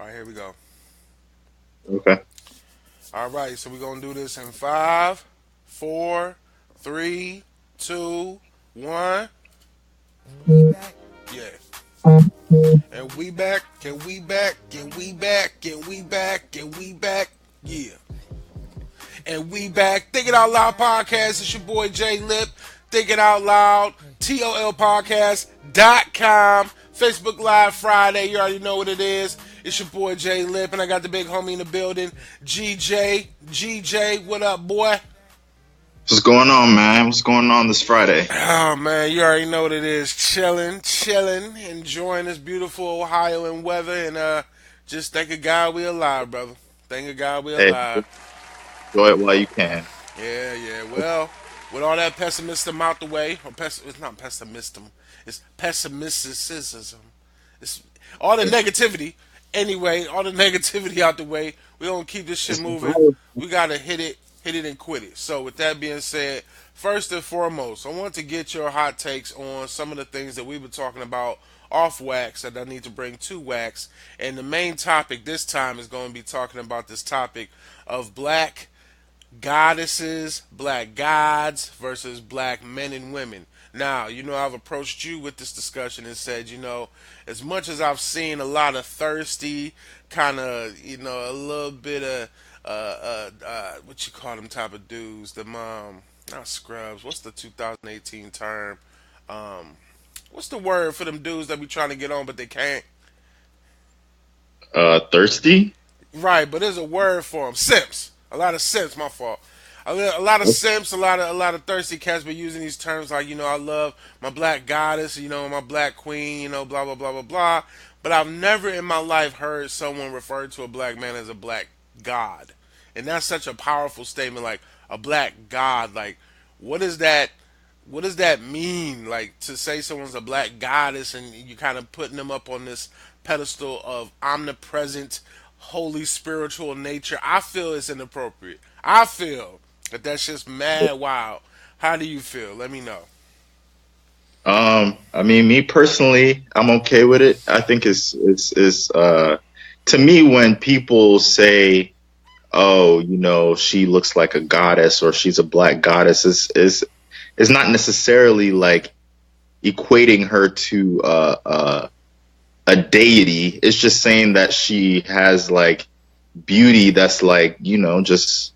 All right, here we go. Okay. All right, so we're gonna do this in five, four, three, two, one. Yeah. And we back, and we back, and we back, and we back, and we back. Yeah. And we back. Thinking Out Loud Podcast. It's your boy Jay Lip. Thinking Out Loud. TOLPcast.com. Facebook Live Friday. You already know what it is. It's your boy Jay Lip. And I got the big homie in the building. GJ. GJ, what up, boy? What's going on, man? What's going on this Friday? Oh, man, you already know what it is. Chilling, chilling. Enjoying this beautiful Ohio and weather. And just thank God we alive, brother. Thank God we Hey, alive. enjoy it while you can. Yeah, yeah. Well, with all that pessimism out the way, it's not pessimism, it's pessimisticism. It's all the negativity. Anyway, all the negativity out the way. We don't keep this shit It's moving. good. We gotta hit it and quit it. So, with that being said, first and foremost, I want to get your hot takes on some of the things that we've been talking about off wax that I need to bring to wax. And the main topic this time is going to be talking about this topic of black goddesses, black gods versus black men and women. Now, I've approached you with this discussion and said, as much as I've seen a lot of thirsty, kind of, a little bit of, what you call them type of dudes, not scrubs, what's the 2018 term? Um, what's the word for them dudes that be trying to get on but they can't? Thirsty? Right, but there's a word for them. Simps. A lot of simps. My fault. A lot of simps. A lot of thirsty cats been using these terms like I love my black goddess. My black queen. Blah blah blah blah blah. But I've never in my life heard someone refer to a black man as a black god, and that's such a powerful statement. Like a black god. Like what is that? What does that mean? Like to say someone's a black goddess and you kind of putting them up on this pedestal of omnipresent, holy spiritual nature. I feel it's inappropriate. I feel that that's just mad wild. How do you feel? Let me know. I mean, me personally, I'm okay with it. I think it's to me when people say, "Oh, she looks like a goddess" or "she's a black goddess," is not necessarily like equating her to a deity. It's just saying that she has like beauty that's like just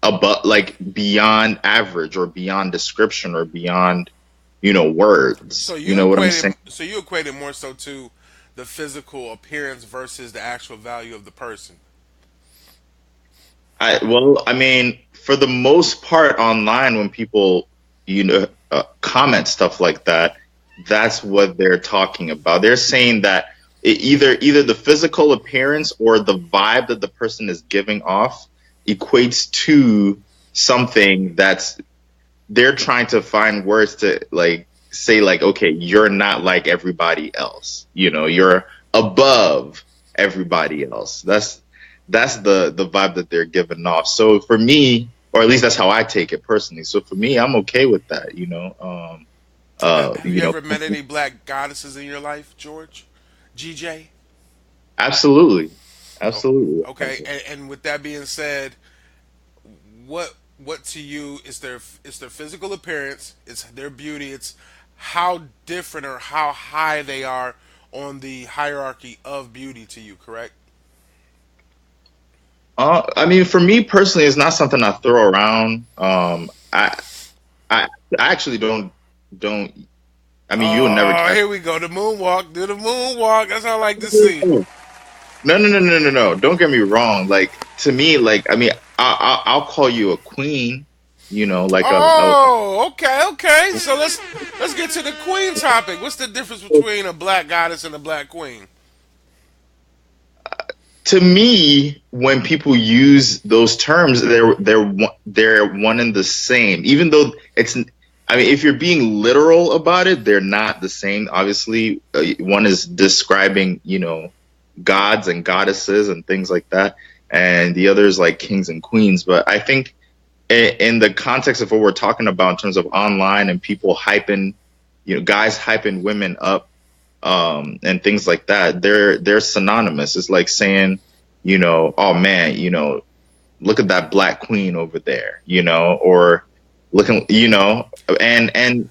above, like beyond average or beyond description or beyond words. So You you know what I'm equate it. saying? So you equate it more so to the physical appearance versus the actual value of the person. I mean, for the most part, online when people comment stuff like that, that's what they're talking about. They're saying that either the physical appearance or the vibe that the person is giving off equates to something that's they're trying to find words to like say like, okay, you're not like everybody else. You're above everybody else. That's the vibe that they're giving off. So for me, or at least that's how I take it personally. So for me, I'm okay with that. Have you ever met any black goddesses in your life, George? GJ? Absolutely, Oh, absolutely. okay. And with that being said, what to you is their physical appearance, it's their beauty, it's how different or how high they are on the hierarchy of beauty to you, correct? I mean, for me personally, it's not something I throw around. I actually don't. I mean, you'll never Oh, catch. here we go. The moonwalk. Do the moonwalk. That's what I like to see. No, no, no, no, no, no. Don't get me wrong. Like to me, like I mean, I'll call you a queen. Like a Oh, okay, okay. So let's get to the queen topic. What's the difference between a black goddess and a black queen? to me, when people use those terms, they're one and the same. Even though I mean, if you're being literal about it, they're not the same. Obviously, one is describing, gods and goddesses and things like that, and the other is like kings and queens. But I think in the context of what we're talking about in terms of online and people hyping, guys hyping women up, and things like that, they're synonymous. It's like saying, oh man, look at that black queen over there, or looking, and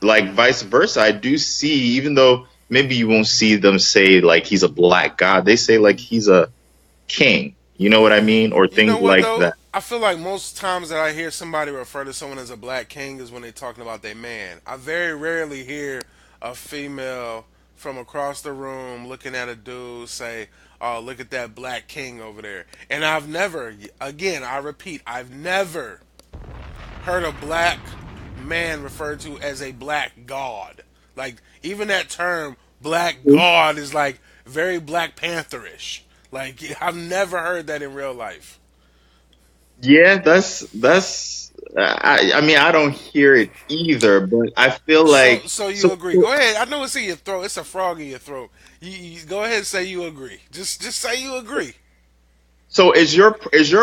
like vice versa. I do see, even though maybe you won't see them say like he's a black god, they say like he's a king. You know what I mean? Or You know things what like though? that. I feel like most times that I hear somebody refer to someone as a black king is when they're talking about their man. I very rarely hear a female from across the room looking at a dude say, "Oh, look at that black king over there." And I've never, again, I repeat, I've never heard a black man referred to as a black god. Like even that term, black god, is like very Black Pantherish. Like I've never heard that in real life. Yeah, that's. I mean, I don't hear it either, but I feel So, like so you so. agree? Go ahead. I know it's in your throat. It's a frog in your throat. You go ahead and say you agree. Just say you agree. So is your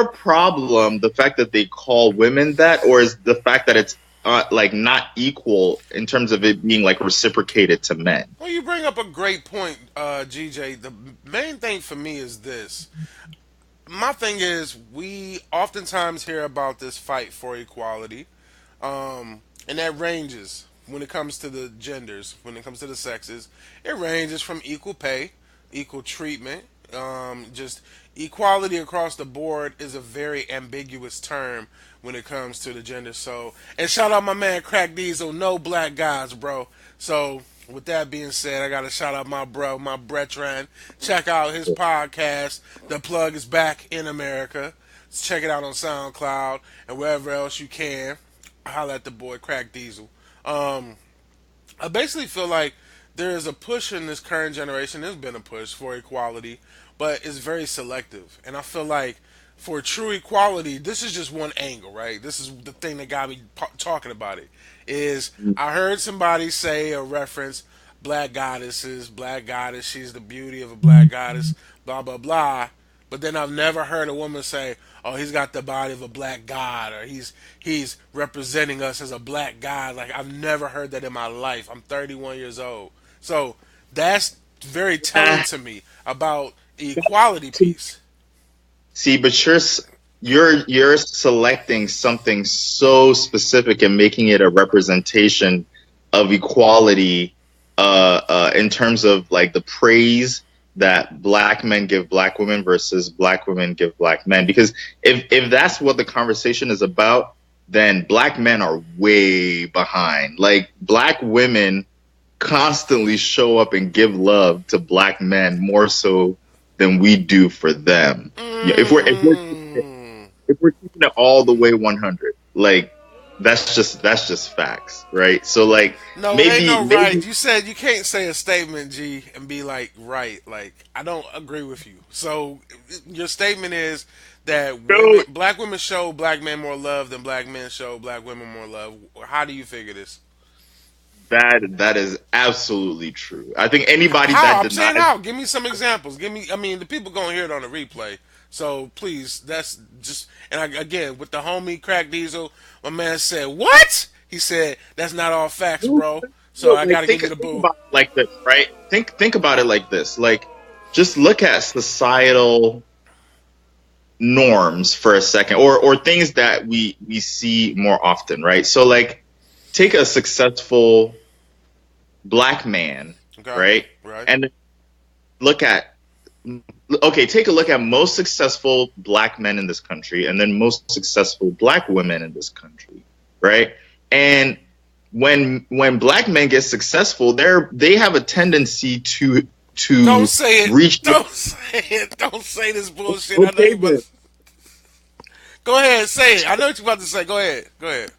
problem the fact that they call women that, or is the fact that it's like not equal in terms of it being like reciprocated to men? Well, you bring up a great point, GJ. The main thing for me is this. My thing is, we oftentimes hear about this fight for equality, and that ranges when it comes to the genders, when it comes to the sexes. It ranges from equal pay, equal treatment, just equality across the board is a very ambiguous term when it comes to the gender. So, and shout out my man Crack Diesel, no black guys, bro. So, with that being said, I gotta shout out my bro, my brethren. Check out his podcast. The plug is back in America. Check it out on Soundcloud and wherever else you can. Holla at the boy Crack Diesel. Um, I basically feel like there is a push in this current generation. There's been a push for equality, but it's very selective. And I feel like for true equality, this is just one angle, right? This is the thing that got me talking about it. Is I heard somebody say or reference black goddesses, black goddess, she's the beauty of a black goddess, blah blah blah. But then I've never heard a woman say, "Oh, he's got the body of a black god," or he's representing us as a black god. Like I've never heard that in my life. I'm 31 years old, so that's very telling Ah, to me about the equality piece. see, but you're selecting something so specific and making it a representation of equality, in terms of like the praise that black men give black women versus black women give black men. Because if that's what the conversation is about, then black men are way behind. Like black women constantly show up and give love to black men more so than we do for them. Yeah, Mm. if we're keeping it all the way 100, like that's just facts, right? So like No, it ain't maybe no right. maybe You said you can't say a statement, G, and be like right. Like I don't agree with you. So your statement is that no, black women show black men more love than black men show black women more love. How do you figure this? that is absolutely true. I think anybody How? that I'm saying denies how. Give me some examples. Give me. I mean, the people gonna hear it on the replay. So please, that's just. And again, with the homie Crack Diesel, my man said what? He said that's not all facts, bro. So I like gotta give think you the think boo. about it like this, right? Think about it like this. Like just look at societal norms for a second, or things that we see more often, right? So like take a successful black man, Okay. right? Right. And look at okay, take a look at most successful black men in this country and then most successful black women in this country, right? And when black men get successful, they have a tendency Don't to say it. reach Don't say it. Don't say this bullshit. I know okay you about then. to. Go ahead, say it. I know what you're about to say. Go ahead. Go ahead.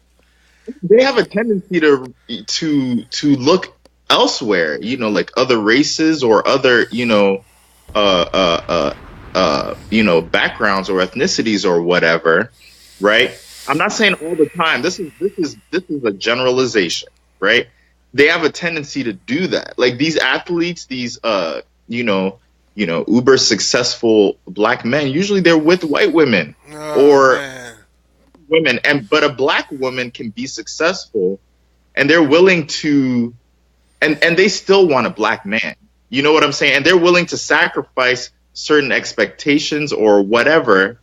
They have a tendency to look elsewhere, like other races or other, backgrounds or ethnicities or whatever, right? I'm not saying all the time. This is a generalization, right? They have a tendency to do that. Like these athletes, these uber successful black men, usually they're with white women Oh or man. women, and but a black woman can be successful and they're willing to and they still want a black man. You know what I'm saying? And they're willing to sacrifice certain expectations or whatever,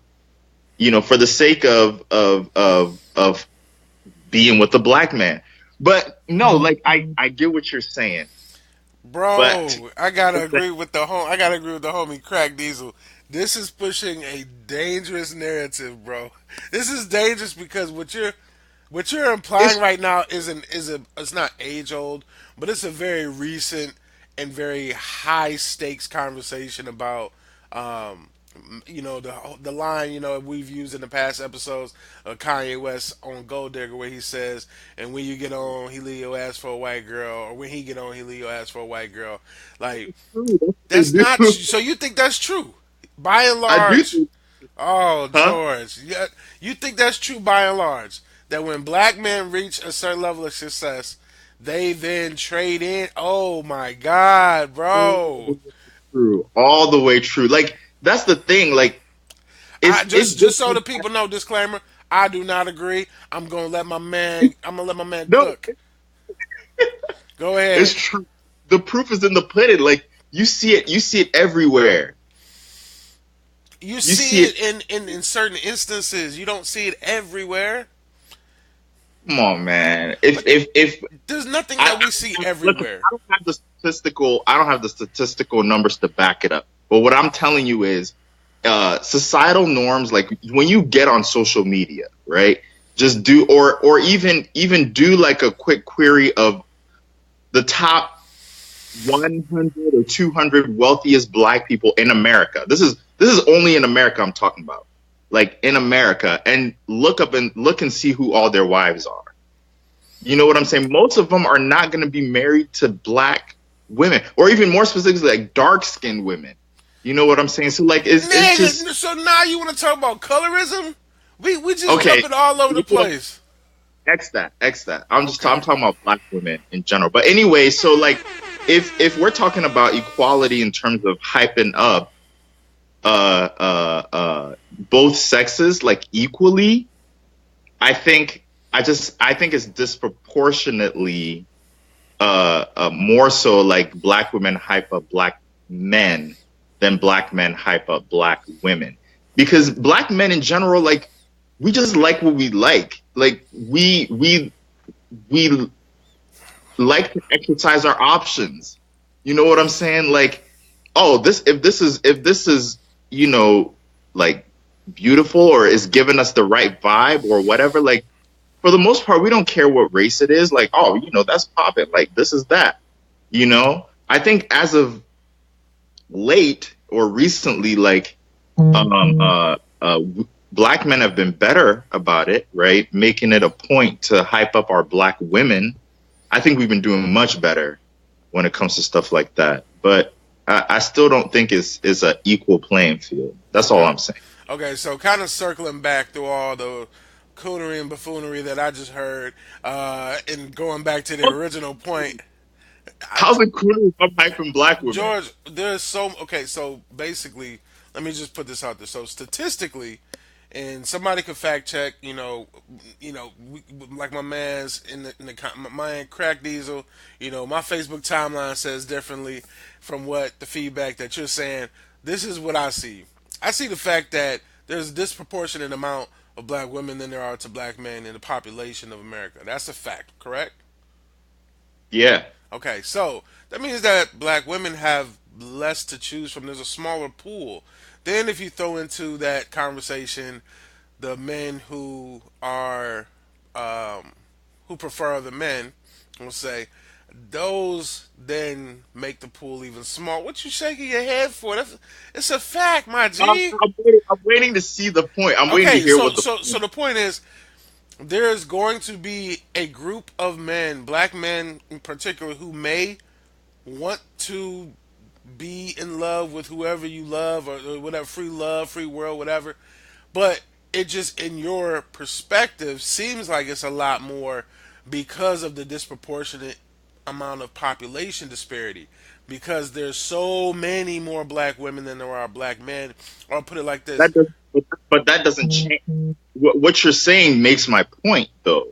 for the sake of being with the black man. But no, like I get what you're saying, but Bro, I gotta agree with the homie Crack Diesel. This is pushing a dangerous narrative, bro. This is dangerous because what you're implying it's right now it's not age old, but it's a very recent and very high stakes conversation about the line we've used in the past episodes of Kanye West on Gold Digger, where he says, "And when you get on, he leave your ass for a white girl," or "When he get on, he leave your ass for a white girl." Like true. that's not. So you think that's true? By and I do large, think, oh huh? George, yeah, you think that's true by and large? That when black men reach a certain level of success, they then trade in. Oh my God, bro! True, all the way true. Like that's the thing. Like I it's just just so the people know, disclaimer. I do not agree. I'm gonna let my man no, cook. Go it's ahead. true. The proof is in the pudding. Like you see it everywhere. You You see see it. it in certain instances. You don't see it everywhere. Come on, man. But If there's nothing that I, we see listen, everywhere. I don't have the statistical numbers to back it up. But what I'm telling you is, societal norms. Like when you get on social media, right? Just do, or even do like a quick query of the top 100 or 200 wealthiest black people in America. This is only in America I'm talking about. Like in America, and look and see who all their wives are. You know what I'm saying? Most of them are not going to be married to black women, or even more specifically, like dark skinned women. You know what I'm saying? So like, it's just Nigga, so now you want to talk about colorism? We just okay. jumping all over the place. X that. I'm Okay. talking about black women in general. But anyway, so like, if we're talking about equality in terms of hyping up both sexes like equally, I think it's disproportionately more so like black women hype up black men than black men hype up black women, because black men in general, like, we just like what we like we like to exercise our options. You know what I'm saying? Like, oh, this if this is you know like beautiful, or is giving us the right vibe or whatever, like, for the most part we don't care what race it is. Like, oh, that's popping, like, this is that. I think as of late or recently, like, black men have been better about it, right? Making it a point to hype up our black women. I think we've been doing much better when it comes to stuff like that. But I still don't think it's an equal playing field. That's all Okay. I'm saying. Okay, so kind of circling back through all the coonery and buffoonery that I just heard, and going back to the original point, I, How's it cool if I'm hyping black women? George, there's so okay. So basically, let me just put this out there. So statistically, and somebody could fact check. Like my man's my man Crack Diesel. My Facebook timeline says differently from what the feedback that you're saying. This is what I see. I see the fact that there's a disproportionate amount of black women than there are to black men in the population of America. That's a fact, correct? Yeah. Okay, so that means that black women have less to choose from. There's a smaller pool. Then, if you throw into that conversation the men who prefer other men, we'll say those then make the pool even small. What you shaking your head for? It's a fact, my G. I'm waiting to see the point. I'm waiting to Okay, hear so what the so so the point is there's going to be a group of men, black men in particular, who may want to be in love with whoever you love, or whatever, free love, free world, whatever. But it just, in your perspective, seems like it's a lot more because of the disproportionate amount of population disparity. Because there's so many more black women than there are black men. Or I'll put it like this. that does, but that doesn't change. What you're saying makes my point, though,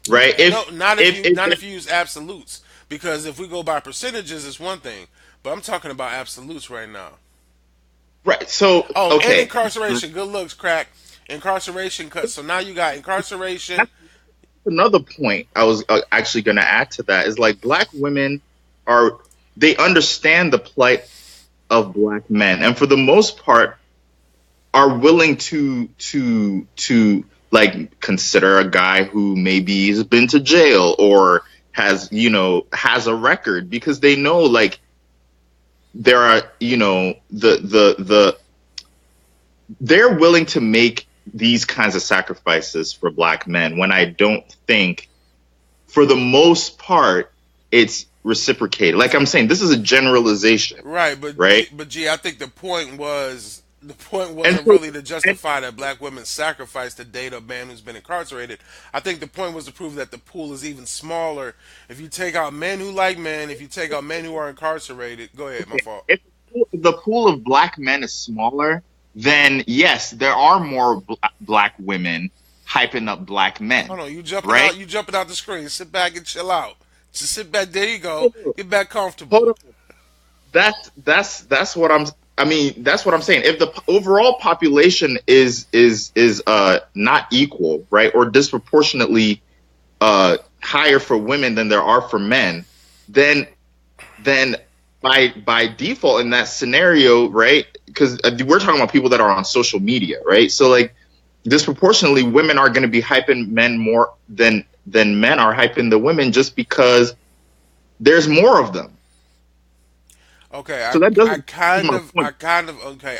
right? No, not if you If use absolutes. Because if we go by percentages, it's one thing, but I'm talking about absolutes right now. Right. So Oh, and okay, incarceration. Good looks, crack. Incarceration cuts. So now you got incarceration. that's another point I was actually going to add to that is like black women are they understand the plight of black men, and for the most part are willing to like consider a guy who maybe has been to jail or has has a record because they know like there are the they're willing to make these kinds of sacrifices for black men when I don't think for the most part it's reciprocated. Like I'm saying, this is a generalization, Right, but right? I think the point And wasn't so really to and justify that black women sacrifice to date a man who's been incarcerated. I think the point was to prove that the pool is even smaller if you take out men who like men. If you take out men who are incarcerated, go ahead. My fault. if the pool of black men is smaller, then yes, there are more black women hyping up black men, Hold on, you jumping right? out? You jumping out the screen? Sit back and chill out. Just sit back. There you go. Hold on. Get back comfortable. Hold on. That's what I mean, that's what I'm saying. If the overall population is not equal, right, or disproportionately higher for women than there are for men, then then by default in that scenario, right? Because we're talking about people that are on social media, right? So like disproportionately, women are going to be hyping men more than men are hyping the women just because there's more of them. Okay, So that I doesn't prove kind my of, point.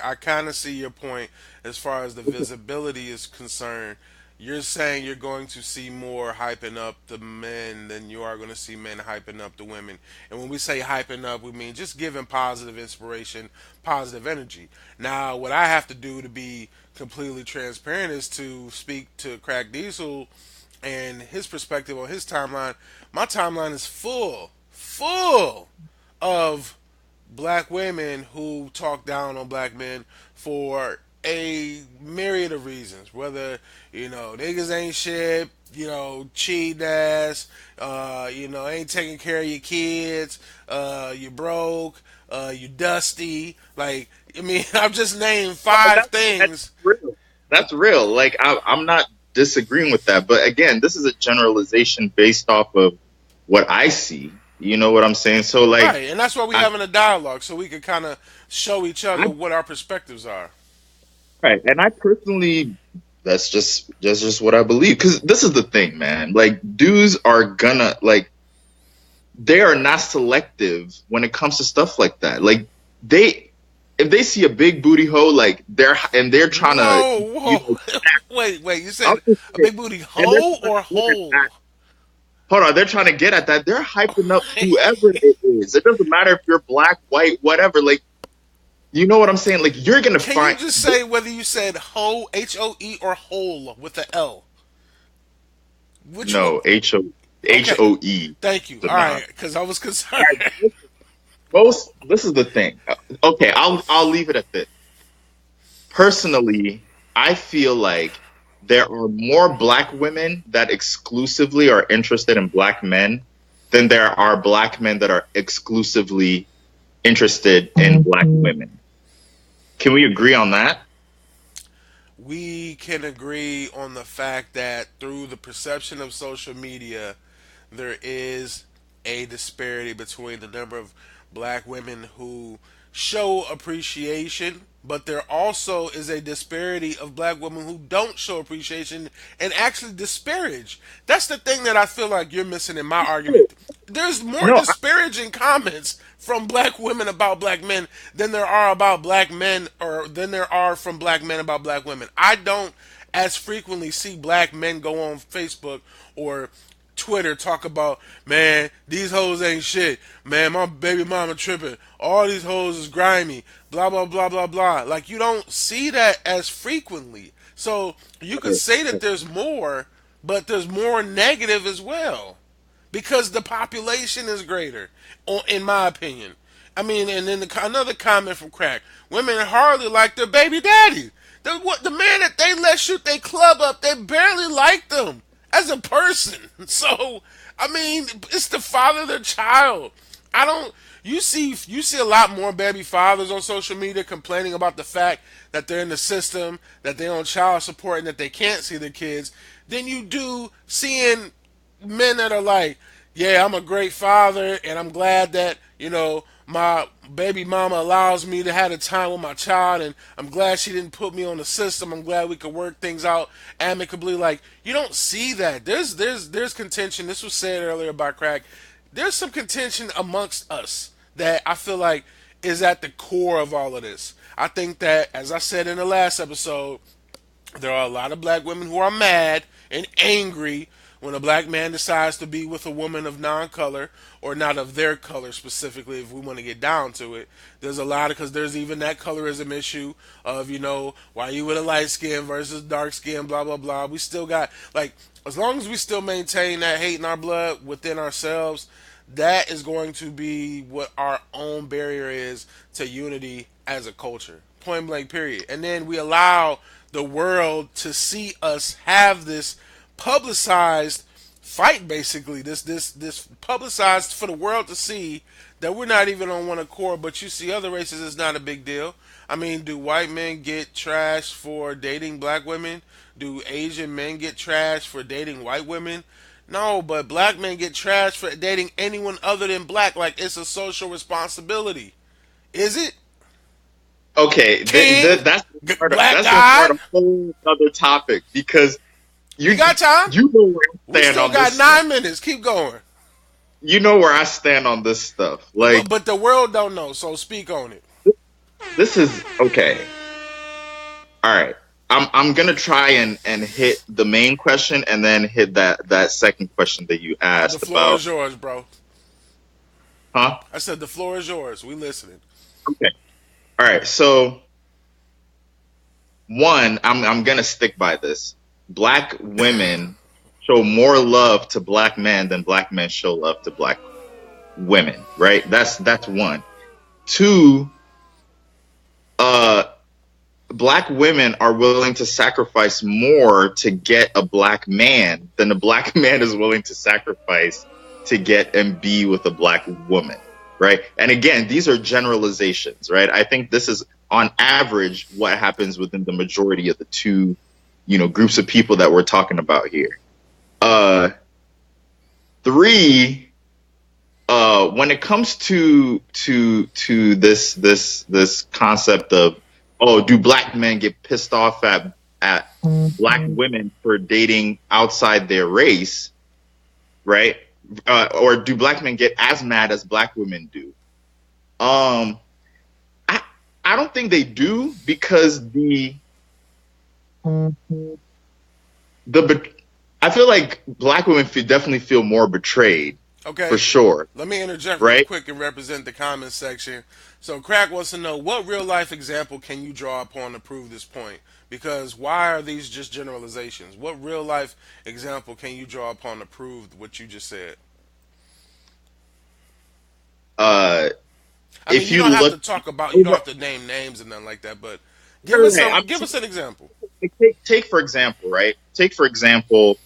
I kind of see your point as far as the visibility is concerned. You're saying you're going to see more hyping up the men than you are going to see men hyping up the women. And when we say hyping up, we mean just giving positive inspiration, positive energy. Now, what I have to do to be completely transparent is to speak to Crack Diesel and his perspective on his timeline. My timeline is full of black women who talk down on black men for a myriad of reasons. Whether, niggas ain't shit, cheating ass, ain't taking care of your kids, you broke, you dusty. Like, I mean, I've just named And five that's things. real. That's real. Like I'm not disagreeing with that, but again, this is a generalization based off of what I see. You know what I'm saying? So like, Right, and that's why we I, having a dialogue so we can kind of show each other I what our perspectives are. right, and I personally, that's just what I believe. Because this is the thing, man. Like, dudes are gonna like they are not selective when it comes to stuff like that. Like they if they see a big booty hole, like they're trying to, Whoa, you whoa. know, Wait, you said I'll just a say, big booty and they're hoe trying or to get at hole? that. Hold on, they're trying to get at that. They're hyping up whoever it is. It doesn't matter if you're black, white, whatever. Like, you know what I'm saying? Like, you're gonna Can you find just say whether you said hoe, HOE, or hole with the L? Which one? no H Okay, O E. thank you. The All non. right, because I was concerned. Most. This is the thing. Okay, I'll leave it at this. Personally, I feel like there are more black women that exclusively are interested in black men than there are black men that are exclusively interested in black women. Can we agree on that? We can agree on the fact that through the perception of social media, there is a disparity between the number of black women who show appreciation, but there also is a disparity of black women who don't show appreciation and actually disparage. That's the thing that I feel like you're missing in my argument. There's more No, disparaging comments from black women about black men than there are about black men, or than there are from black men about black women. I don't as frequently see black men go on Facebook or Twitter talk about, man, these hoes ain't shit. Man, my baby mama tripping. All these hoes is grimy. Blah blah blah blah blah. Like, you don't see that as frequently. So you could say that there's more, but there's more negative as well because the population is greater, in my opinion. I mean, and then another comment from Crack: women hardly like their baby daddy. The man that they let shoot their club up, they barely like them as a person. So I mean, it's the father of their child. I don't. You see a lot more baby fathers on social media complaining about the fact that they're in the system, that they're on child support, and that they can't see their kids, than you do seeing men that are like, yeah, I'm a great father, and I'm glad that my baby mama allows me to have a time with my child, and I'm glad she didn't put me on the system. I'm glad we could work things out amicably. Like, you don't see that. There's contention. This was said earlier by Crack. There's some contention amongst us that I feel like is at the core of all of this. I think that, as I said in the last episode, there are a lot of black women who are mad and angry when a black man decides to be with a woman of non-color, or not of their color specifically, if we want to get down to it. There's a lot of, because there's even that colorism issue of, why you with a light skin versus dark skin, blah, blah, blah. We still got, like, as long as we still maintain that hate in our blood within ourselves, that is going to be what our own barrier is to unity as a culture. Point blank, period. And then we allow the world to see us have this publicized fight, basically. This publicized for the world to see that we're not even on one accord, but you see other races, it's not a big deal. I mean, do white men get trashed for dating black women? Do Asian men get trashed for dating white women? No, but black men get trashed for dating anyone other than black, like it's a social responsibility. Is it? Okay, King, that's black that's gonna start guy. a whole other topic because You got time? you know where I We stand still on got this. 9 minutes. Keep going. You know where I stand on this stuff. Like, But the world don't know, so speak on it. this is okay. All right. I'm gonna try and hit the main question and then hit that second question that you The asked floor about. is yours, bro. Huh? I said the floor is yours. We listening. Okay. All right. So one, I'm gonna stick by this. Black women show more love to black men than black men show love to black women. Right? That's one. Two, black women are willing to sacrifice more to get a black man than a black man is willing to sacrifice to get and be with a black woman, right? And again, these are generalizations, right? I think this is on average what happens within the majority of the two, groups of people that we're talking about here. Three, when it comes to this concept of, oh, do black men get pissed off at black women for dating outside their race, right? Or do black men get as mad as black women do? I don't think they do, because I feel like black women definitely feel more betrayed. Okay. For sure. Let me interject real Right? quick and represent the comment section. So Crack wants to know, what real life example can you draw upon to prove this point? Because why are these just generalizations? What real life example can you draw upon to prove what you just said? Uh, I mean, if you you don't have look, to talk about, you don't have to name names and nothing like that, but give us an example. take for example, right? Take for example,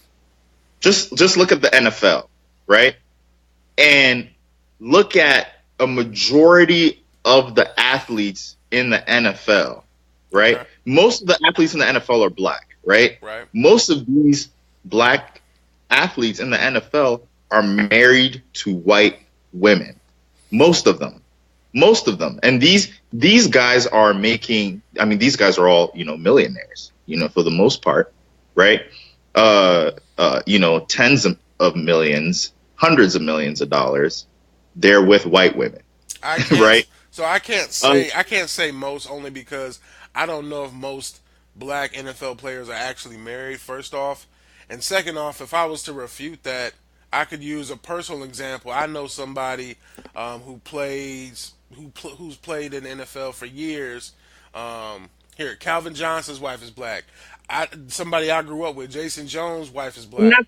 just look at the NFL, right? And look at a majority of the athletes in the NFL, right? Okay. Most of the athletes in the NFL are black, right? Right. Most of these black athletes in the NFL are married to white women. Most of them. And these guys are making, I mean, these guys are all, millionaires, for the most part, right? Tens of millions, hundreds of millions of dollars. They're with white women. Right? So I can't say most, only because I don't know if most black NFL players are actually married, first off. And second off, if I was to refute that, I could use a personal example. I know somebody who's played in the NFL for years. Here, Calvin Johnson's wife is black. Somebody I grew up with, Jason Jones' wife is black. I'm not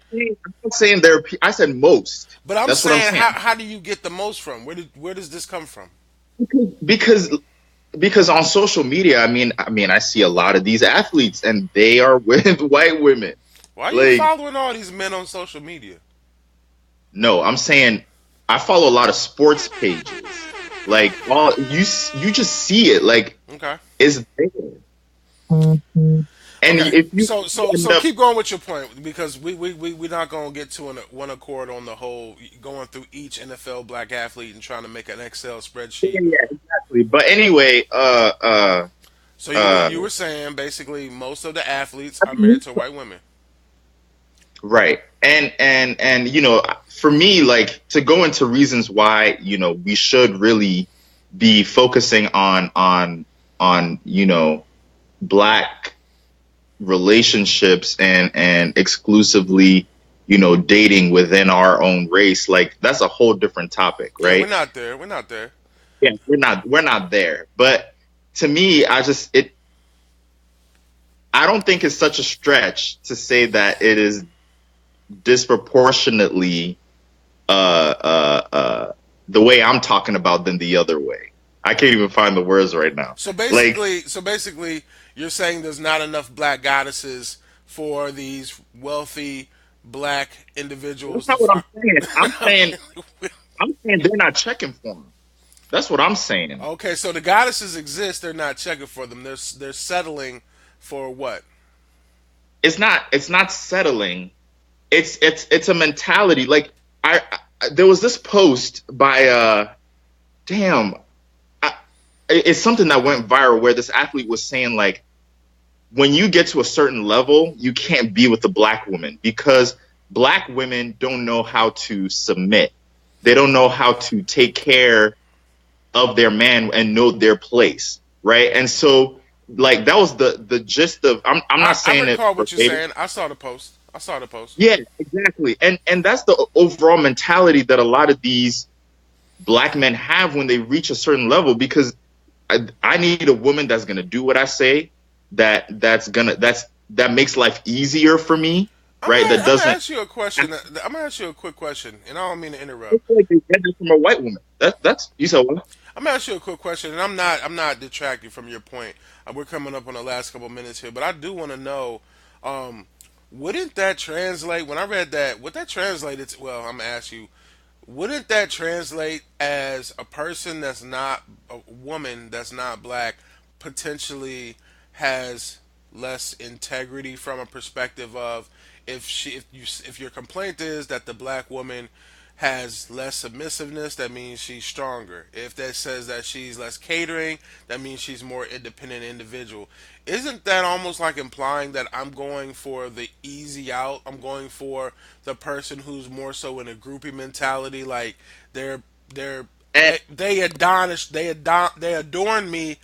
saying I said most. But I'm That's saying, what I'm saying. how do you get the most from? Where does this come from? Because on social media, I mean, I see a lot of these athletes, and they are with white women. Why are you following all these men on social media? No, I'm saying I follow a lot of sports pages. Like all you just see it like Okay. it's there. And Okay. if you end So up keep going with your point because we're not gonna get to one accord on the whole going through each NFL black athlete and trying to make an Excel yeah, spreadsheet. yeah, exactly. But anyway, So uh you were saying basically most of the athletes are married to white women. right. And for me, like to go into reasons why, we should really be focusing on black relationships and exclusively, dating within our own race, like that's a whole different topic, Yeah, we're right? not there. We're not there. Yeah, we're not there. But to me, I don't think it's such a stretch to say that it is disproportionately the way I'm talking about than the other way. I can't even find the words right now. Like So basically, you're saying there's not enough black goddesses for these wealthy black that's individuals to not what find. I'm saying. I'm saying they're not checking for them. That's what I'm saying. Okay, so the goddesses exist. They're not checking for them. They're settling for what? It's not settling. It's a mentality. Like there was this post by damn I, it's something that went viral where this athlete was saying like when you get to a certain level, you can't be with a black woman because black women don't know how to submit. They don't know how to take care of their man and know their place, right? And so, like that was the gist of. I'm not I saying it recall what you're verbatim. saying. I saw the post. I saw the post. Yeah, exactly. And that's the overall mentality that a lot of these black men have when they reach a certain level because I need a woman that's gonna do what I say, that makes life easier for me, right? That I'm gonna doesn't ask you a question. I'm gonna ask you a quick question, and I don't mean to interrupt. I feel like they get this from a white woman. That's you said what? I'm gonna ask you a quick question, and I'm not detracting from your point. We're coming up on the last couple minutes here, but I do want to know, um, wouldn't that translate? When I read that, would that translate? It's well, I'm gonna ask you, wouldn't that translate as a person that's not a woman that's not black potentially has less integrity from a perspective of if your complaint is that the black woman has less submissiveness, that means she's stronger. If that says that she's less catering, that means she's more independent individual. Isn't that almost like implying that I'm going for the easy out? I'm going for the person who's more so in a groupie mentality, like they're they're And they adonish they adorn me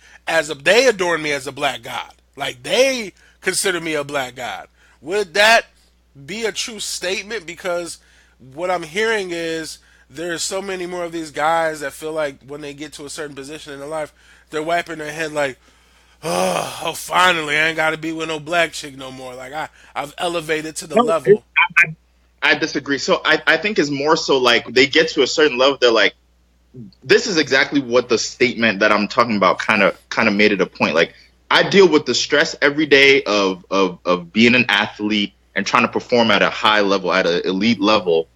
they adorn me as a black god. Like they consider me a black god. Would that be a true statement? Because what I'm hearing is there's so many more of these guys that feel like when they get to a certain position in their life, they're wiping their head like, oh, finally, I ain't got to be with no black chick no more. Like I've elevated to the no, level. I disagree. So I think it's more so like they get to a certain level, they're like, this is exactly what the statement that I'm talking about kind of made it a point. Like I deal with the stress every day of being an athlete and trying to perform at a high level, at an elite level,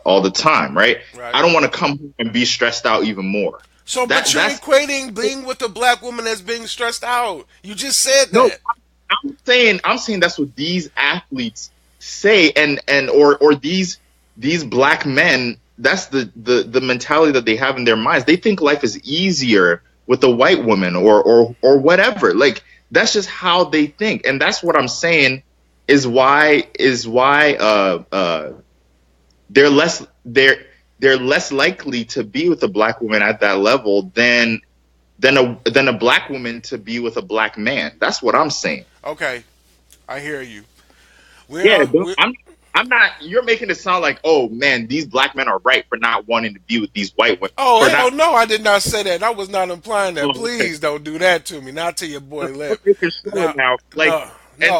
all the time, right? Right. I don't want to come home and be stressed out even more. So, That but you're that's equating being with a black woman as being stressed out. You just said no. that. I'm saying that's what these athletes say, or these black men. That's the mentality that they have in their minds. They think life is easier with a white woman or whatever. Like that's just how they think, and that's what I'm saying is why they're less they're less likely to be with a black woman at that level than a black woman to be with a black man. That's what I'm saying. Okay, I hear you. We're Yeah, not. We're, I'm not. You're making it sound like, oh man, these black men are right for not wanting to be with these white women. oh For hell not. no, I did not say that. I was not implying that. Oh, okay. Please don't do that to me. Not to your boy I'm Lip. making sure No, now. Like, no, and no.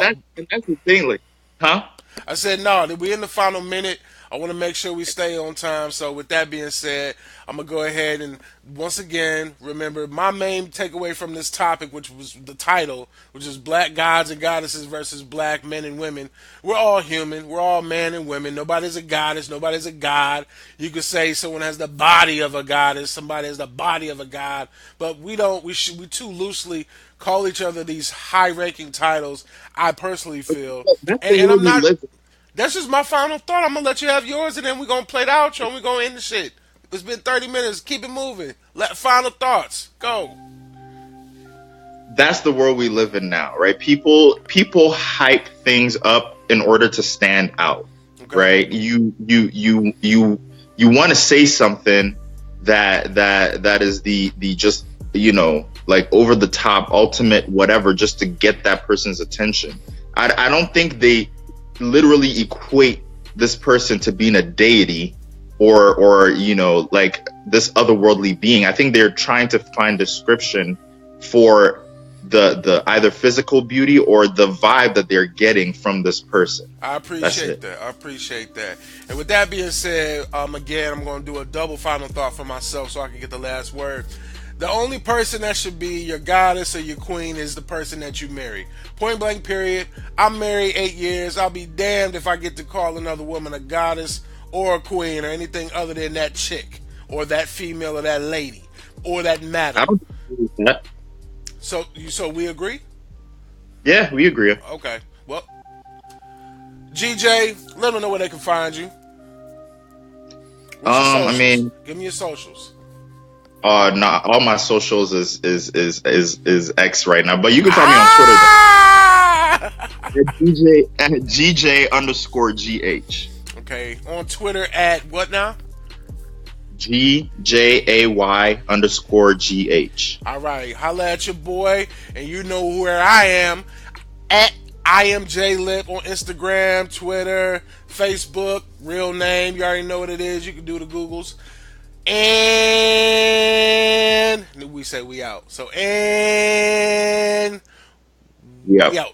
that's the thing. Like, huh? I said no. We're in the final minute. I want to make sure we stay on time. So with that being said, I'm gonna go ahead and once again remember my main takeaway from this topic, which was the title, which is Black Gods and Goddesses versus Black Men and Women. We're all human. We're all men and women. Nobody's a goddess. Nobody's a god. You could say someone has the body of a goddess. Somebody has the body of a god. But we don't. We too loosely call each other these high-ranking titles. I personally feel, That's the and world I'm we not. live in. That's just my final thought. I'm gonna let you have yours, and then we're gonna play the outro, and we're gonna end the shit. It's been 30 minutes. Keep it moving. Final thoughts. Go. That's the world we live in now, right? People hype things up in order to stand out, Okay. right? You want to say something that is the just, like over the top ultimate whatever, just to get that person's attention. I don't think they literally equate this person to being a deity or like this otherworldly being. I think they're trying to find description for the either physical beauty or the vibe that they're getting from this person. I appreciate that. I appreciate that. And with that being said, again, I'm going to do a double final thought for myself so I can get the last word. The only person that should be your goddess or your queen is the person that you marry. Point blank, period. I'm married 8 years. I'll be damned if I get to call another woman a goddess or a queen or anything other than that chick or that female or that lady or that I madam. don't agree with that. So we agree? Yeah, we agree. Okay. Well, GJ, let them know where they can find you. What's your I socials? mean, Give me your socials. nah, all my socials is X right now, but you can find me on Ah! Twitter at GJ_GH. Okay, on Twitter at what now? GJAY_GH. All right, holla at your boy, and you know where I am at IMJLip on Instagram, Twitter, Facebook, real name. You already know what it is. You can do the Googles. And we say we out. So, and Yep. we out.